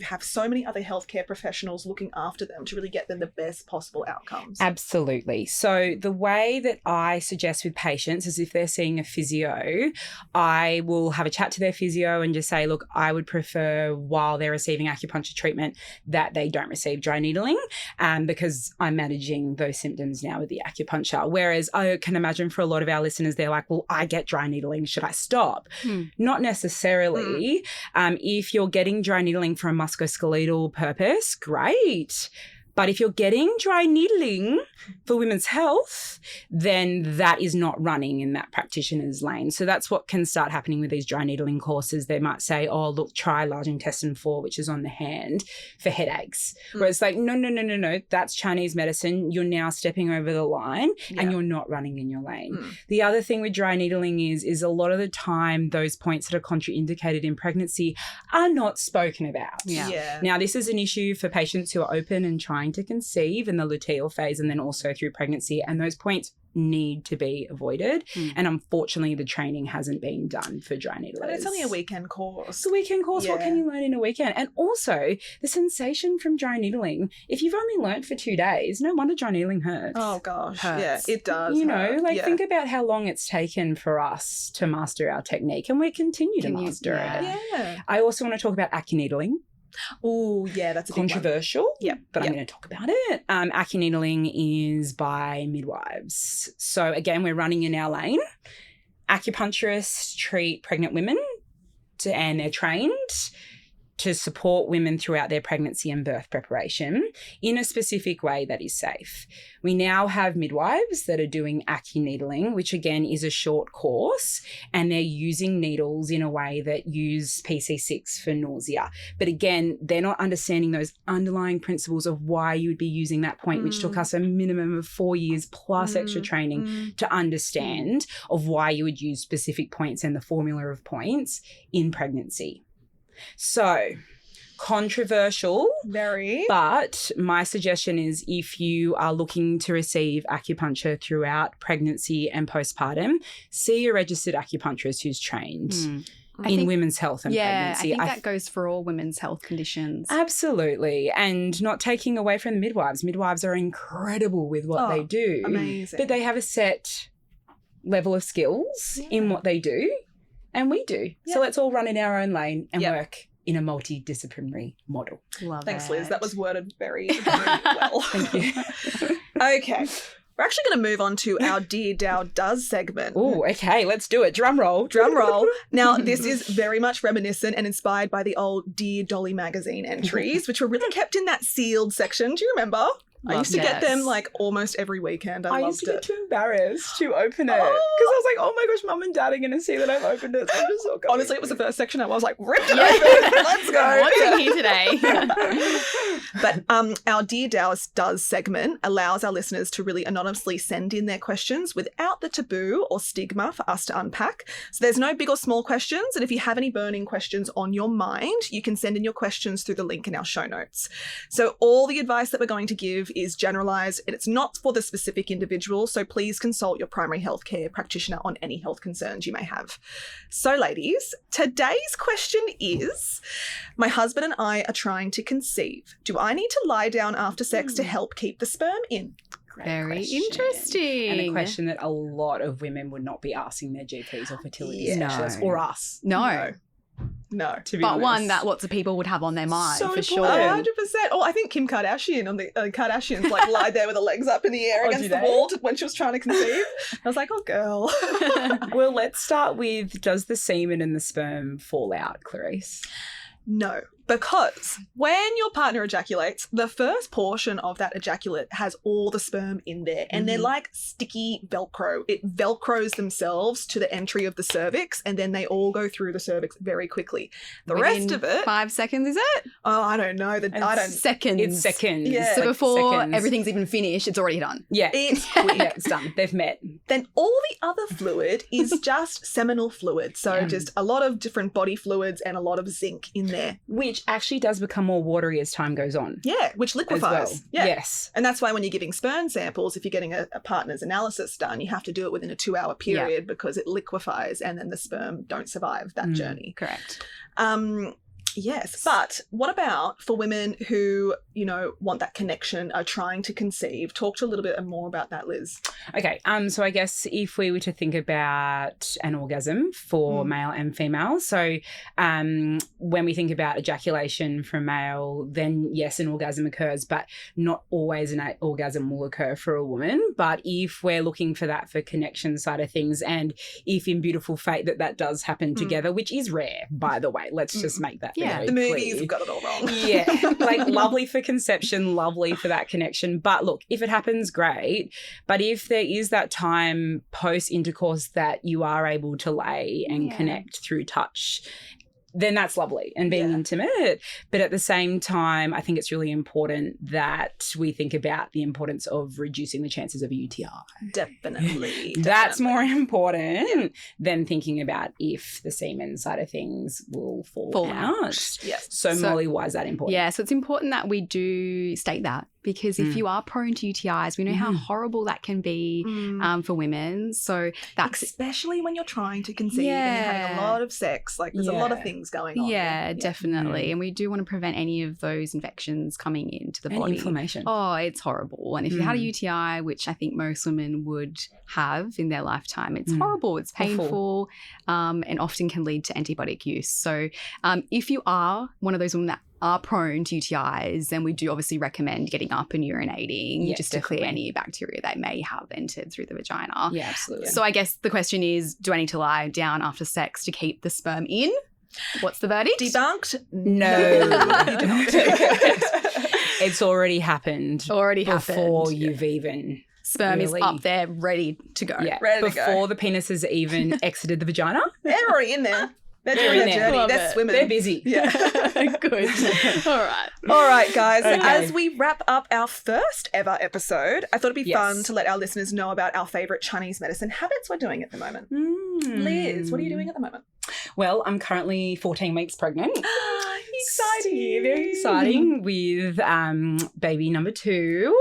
have so many other healthcare professionals looking after them to really get them the best possible outcomes. Absolutely. So the way that I suggest with patients is if they're seeing a physio, I will have a chat to their physio and just say, look, I would prefer while they're receiving acupuncture treatment that they don't receive dry needling because I'm managing those symptoms now with the acupuncture. Whereas I can imagine for a lot of our listeners, they're like, well, I get dry needling. Should I stop? Not necessarily. If you're getting dry needling for a musculoskeletal purpose, great. But if you're getting dry needling for women's health, then that is not running in that practitioner's lane. So that's what can start happening with these dry needling courses. They might say, oh, look, try large intestine 4, which is on the hand, for headaches. Where it's like, no, that's Chinese medicine. You're now stepping over the line and you're not running in your lane. The other thing with dry needling is a lot of the time those points that are contraindicated in pregnancy are not spoken about. Now, this is an issue for patients who are open and trying to conceive in the luteal phase and then also through pregnancy, and those points need to be avoided. And unfortunately, the training hasn't been done for dry needlers. But it's only a weekend course. It's a weekend course. What can you learn in a weekend? And also, the sensation from dry needling, if you've only learnt for 2 days, no wonder dry needling hurts. Oh, gosh. Yeah, it does. You know, think about how long it's taken for us to master our technique, and we continue to master it. Yeah. I also want to talk about acuneedling. Oh, yeah, that's a big controversial. But I'm going to talk about it. Acuneedling is by midwives. So again, we're running in our lane. Acupuncturists treat pregnant women and they're trained to support women throughout their pregnancy and birth preparation in a specific way that is safe. We now have midwives that are doing acuneedling, which again is a short course, and they're using needles in a way that use PC6 for nausea. But again, they're not understanding those underlying principles of why you would be using that point, which took us a minimum of 4 years plus extra training to understand of why you would use specific points and the formula of points in pregnancy. So, controversial. Very. But my suggestion is if you are looking to receive acupuncture throughout pregnancy and postpartum, see a registered acupuncturist who's trained in women's health and pregnancy. I think that goes for all women's health conditions. Absolutely. And not taking away from the midwives. Midwives are incredible with what they do. Amazing. But they have a set level of skills in what they do. And we do. So let's all run in our own lane and work in a multidisciplinary model. Love Thanks, it. Liz. That was worded very, very well. Thank you. Okay. We're actually going to move on to our Dear Dow Does segment. Oh, okay, let's do it. Drum roll. Drum roll. Now, this is very much reminiscent and inspired by the old Dear Dolly magazine entries, which were really kept in that sealed section. Do you remember? I used to get them like almost every weekend. I used loved to get it. too embarrassed to open it because I was like, oh my gosh, Mum and Dad are going to see that I've opened it. So I'm just so Honestly, it was the first section. I was like, rip it open. Let's go. What's in here today? But our Dear Dows Does segment allows our listeners to really anonymously send in their questions without the taboo or stigma for us to unpack. So there's no big or small questions. And if you have any burning questions on your mind, you can send in your questions through the link in our show notes. So all the advice that we're going to give is generalized and it's not for the specific individual. So please consult your primary healthcare practitioner on any health concerns you may have. So ladies, today's question is, my husband and I are trying to conceive. Do I need to lie down after sex to help keep the sperm in? Very question. interesting. And a question that a lot of women would not be asking their GPs or fertility Yeah. specialists No. or us. No. To be But honest. one that lots of people would have on their mind So for sure. important. 100%. Oh, I think Kim Kardashian on the Kardashians like lied there with her legs up in the air Oh, against do the they? wall when she was trying to conceive. I was like, oh, girl. Well, let's start with, does the semen and the sperm fall out, Clarice? No, because when your partner ejaculates, the first portion of that ejaculate has all the sperm in there and they're like sticky Velcro. It Velcros themselves to the entry of the cervix and then they all go through the cervix very quickly. The rest Within of it, 5 seconds, is it? oh, I don't know. I don't. Seconds. It's seconds. Yeah. So like before seconds. everything's even finished, it's already done. Yeah. It's quick. Yeah, it's done. They've met. Then all the other fluid is just seminal fluid. So just a lot of different body fluids and a lot of zinc in there. Which actually does become more watery as time goes on. Yeah, which As liquefies. well. Yeah. Yes. And that's why when you're giving sperm samples, if you're getting a partner's analysis done, you have to do it within a 2-hour period because it liquefies and then the sperm don't survive that journey. Correct. Yes, but what about for women who, you know, want that connection, are trying to conceive? Talk to a little bit more about that, Liz. Okay. So I guess if we were to think about an orgasm for male and female, so when we think about ejaculation for male, then yes, an orgasm occurs, but not always an orgasm will occur for a woman. But if we're looking for that for connection side of things, and if in beautiful fate that does happen together, which is rare, by the way, let's just make that very The movies clear. have got it all wrong. Yeah, like lovely for conception, lovely for that connection. But look, if it happens, great. But if there is that time post intercourse that you are able to lay and connect through touch, then that's lovely and being intimate. But at the same time, I think it's really important that we think about the importance of reducing the chances of a UTI. Definitely. That's more important than thinking about if the semen side of things will fall out. Yes. So Molly, why is that important? Yeah, so it's important that we do state that, because if you are prone to UTIs, we know how horrible that can be for women. So that's especially when you're trying to conceive and you're having a lot of sex. Like there's a lot of things going on. Yeah, definitely. And we do want to prevent any of those infections coming into the And body. inflammation. Oh, it's horrible. And if you had a UTI, which I think most women would have in their lifetime, it's horrible. It's painful and often can lead to antibiotic use. So if you are one of those women that are prone to UTIs, then we do obviously recommend getting up and urinating just to clear any bacteria that may have entered through the vagina. Yeah, absolutely. So I guess the question is, do I need to lie down after sex to keep the sperm in? What's the verdict? Debunked? No. It's already happened. Already before happened. you've even... Sperm really- is up there, ready to go. Yeah, Ready to go. before the penis has even exited the vagina. They're already in there. They're They're doing in their there. journey. Love They're it. swimming. They're busy. Yeah. Good. All right. All right, guys. Okay. As we wrap up our first ever episode, I thought it'd be Yes. fun to let our listeners know about our favourite Chinese medicine habits we're doing at the moment. Liz, what are you doing at the moment? Well, I'm currently 14 weeks pregnant. Exciting. Very exciting with baby number 2.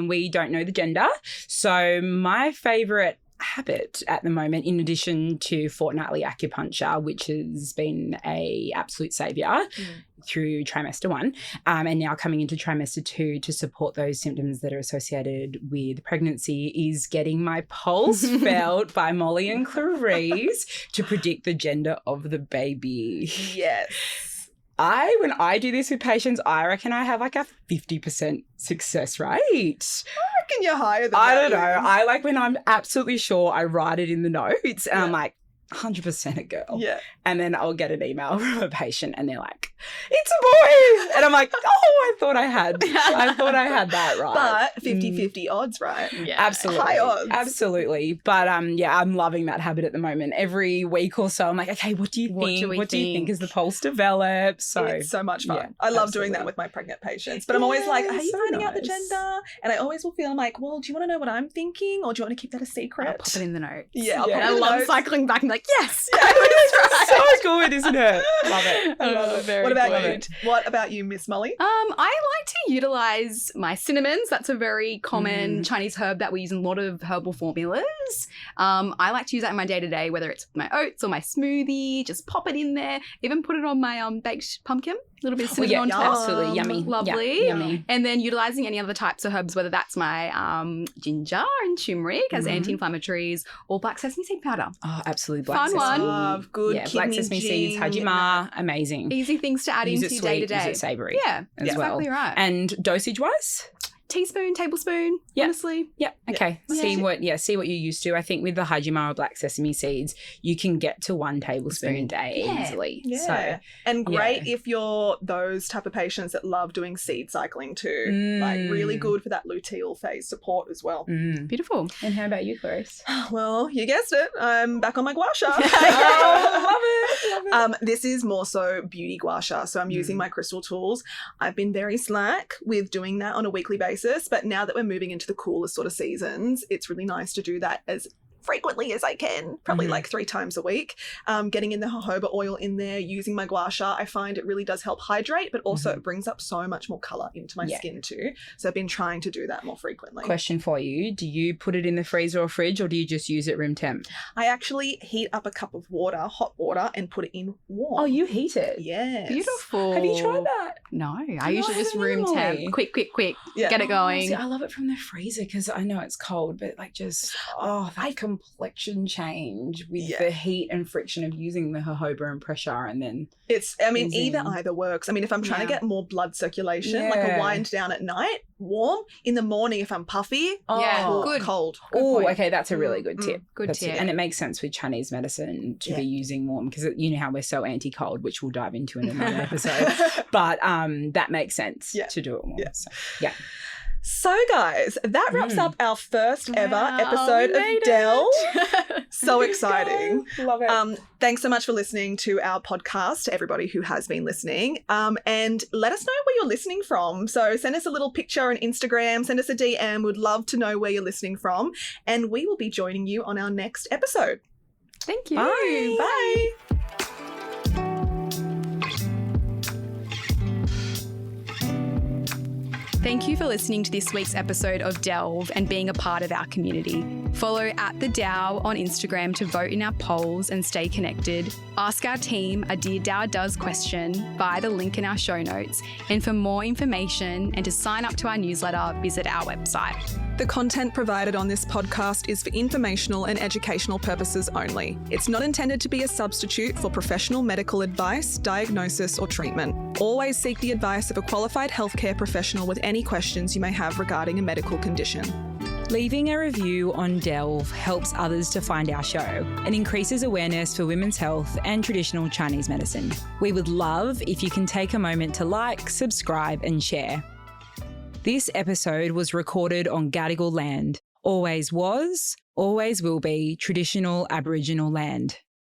We don't know the gender. So my favourite habit at the moment, in addition to fortnightly acupuncture, which has been a absolute saviour through trimester 1, and now coming into trimester 2 to support those symptoms that are associated with pregnancy, is getting my pulse felt by Molly and Clarice to predict the gender of the baby. Yes. when I do this with patients, I reckon I have like a 50% success rate. I reckon you're higher than I that, don't know. Liz. I like when I'm absolutely sure, I write it in the notes and I'm like, 100% a girl. Yeah. And then I'll get an email from a patient and they're like, it's a boy. And I'm like, I thought I had that right. But 50-50 odds, right? Yeah. Absolutely. High odds. Absolutely. But I'm loving that habit at the moment. Every week or so I'm like, okay, what do you think? What do you think as the pulse develops? So it's so much fun. yeah, I love doing absolutely. that with my pregnant patients. But I'm always like, are you so finding out the nice. gender? And I always will feel like, well, do you want to know what I'm thinking or do you want to keep that a secret? I'll pop it in the notes. Yeah, I'll Yeah. pop it I in the love notes. cycling back and like, yes. Yeah, that's right. So good, isn't it? Love it. I love it. Very What about good. you? What about you, Miss Molly? I like to utilize my cinnamons. That's a very common Chinese herb that we use in a lot of herbal formulas. I like to use that in my day-to-day, whether it's my oats or my smoothie. Just pop it in there. Even put it on my baked pumpkin. A little bit of cinnamon on top. absolutely. Yummy. Lovely. Yeah, yummy. And then utilizing any other types of herbs, whether that's my ginger and turmeric as anti-inflammatories or black sesame seed powder. Oh, absolutely. Black Fun sesame. one. Love good Yeah, black kidney sesame seeds, gin. hajima, amazing. Easy things to add Use into it your day to sweet, use day. it savoury Yeah, as well. exactly right. And dosage-wise? Teaspoon, tablespoon, Yeah. honestly. Yeah. Okay. Yeah. See what you're used to. I think with the hajima or black sesame seeds, you can get to 1 tablespoon a day Yeah. easily. Yeah. So And great if you're those type of patients that love doing seed cycling too. Like really good for that luteal phase support as well. Beautiful. And how about you, Clarice? Well, you guessed it. I'm back on my gua sha. Oh, love it. This is more so beauty gua sha. So I'm using my crystal tools. I've been very slack with doing that on a weekly basis. But now that we're moving into the cooler sort of seasons, it's really nice to do that as frequently as I can, probably like 3 times a week. Getting in the jojoba oil in there, using my gua sha, I find it really does help hydrate, but also it brings up so much more colour into my skin too. So I've been trying to do that more frequently. Question for you. Do you put it in the freezer or fridge or do you just use it room temp? I actually heat up a cup of water, hot water, and put it in warm. Oh, you heat it? Yes. Beautiful. Have you tried that? No, I usually just room Emily. temp. Quick. Yeah. Get it going. See, I love it from the freezer because I know it's cold, but like that complexion change with the heat and friction of using the jojoba and pressure and then either works. I mean, if I'm trying to get more blood circulation, like a wind down at night, warm. In the morning, if I'm puffy, good. cold. Oh, point. okay, that's a really good tip. Good That's tip. it. And it makes sense with Chinese medicine to be using warm because you know how we're so anti-cold, which we'll dive into in another episode. But that makes sense to do it warm. Yeah. So, yeah. So, guys, that wraps up our first ever Wow, episode we of made Delve. it. So exciting. Love it. Thanks so much for listening to our podcast, to everybody who has been listening. And let us know where you're listening from. So send us a little picture on Instagram, send us a DM. We'd love to know where you're listening from. And we will be joining you on our next episode. Thank you. Bye. Thank you for listening to this week's episode of Delve and being a part of our community. Follow @TheDow on Instagram to vote in our polls and stay connected. Ask our team a Dear Dow Does question via the link in our show notes. And for more information and to sign up to our newsletter, visit our website. The content provided on this podcast is for informational and educational purposes only. It's not intended to be a substitute for professional medical advice, diagnosis, or treatment. Always seek the advice of a qualified healthcare professional with any questions you may have regarding a medical condition. Leaving a review on Delve helps others to find our show and increases awareness for women's health and traditional Chinese medicine. We would love if you can take a moment to like, subscribe, and share. This episode was recorded on Gadigal land. Always was, always will be traditional Aboriginal land.